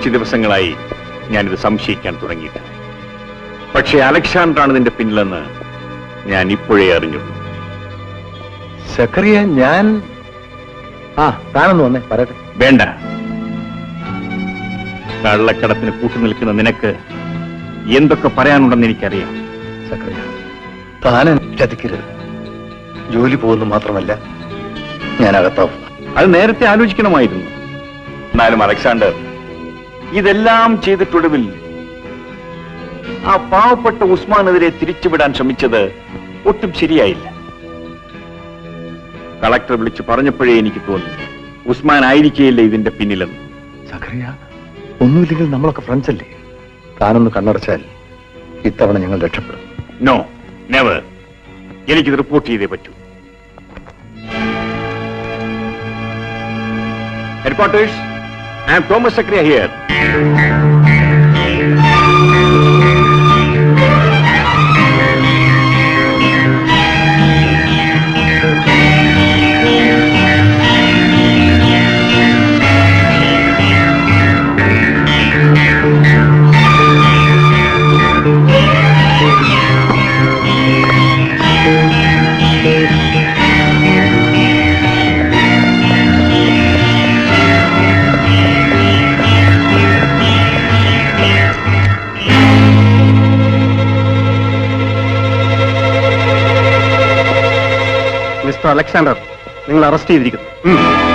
കുറച്ച് ദിവസങ്ങളായി ഞാനിത് സംശയിക്കാൻ തുടങ്ങിയിട്ട്. പക്ഷേ അലക്സാണ്ടറാണ് ഇതിന്റെ പിന്നിലെന്ന് ഞാൻ ഇപ്പോഴേ അറിഞ്ഞുള്ളൂ. സക്കറിയ, ഞാൻ താനൊന്ന് വന്നേ പറയട്ടെ. വേണ്ട. കള്ളക്കടത്തിന് കൂട്ടുനിൽക്കുന്ന നിനക്ക് എന്തൊക്കെ പറയാനുണ്ടെന്ന് എനിക്കറിയാം. സക്കറിയ, താൻ ചതിക്കരുത്. ജോലി പോകുന്നു മാത്രമല്ല, ഞാൻ അകത്താവും. അത് നേരത്തെ ആലോചിക്കണമായിരുന്നു. എന്നാലും അലക്സാണ്ടർ, ഇതെല്ലാം ചെയ്തിട്ടൊടുവിൽ ആ പാവപ്പെട്ട ഉസ്മാനെതിരെ തിരിച്ചുവിടാൻ ശ്രമിച്ചത് ഒട്ടും ശരിയായില്ല. കളക്ടർ വിളിച്ചു പറഞ്ഞപ്പോഴേ എനിക്ക് തോന്നി ഉസ്മാൻ ആയിരിക്കുകയില്ല ഇതിന്റെ പിന്നിലെന്ന്. സക്കറിയ, ഒന്നുമില്ലെങ്കിൽ നമ്മളൊക്കെ ഫ്രണ്ട്സ് അല്ലേ? താനൊന്ന് കണ്ണടച്ചാൽ ഇത്തവണ ഞങ്ങൾ രക്ഷപ്പെടും. No, never. എനിക്കിത് റിപ്പോർട്ട് ചെയ്തേ പറ്റൂ. Headquarters, I am Thomas Sakria here. Mister Alexander, നിങ്ങൾ അറസ്റ്റ് ചെയ്തിരിക്കുന്നു.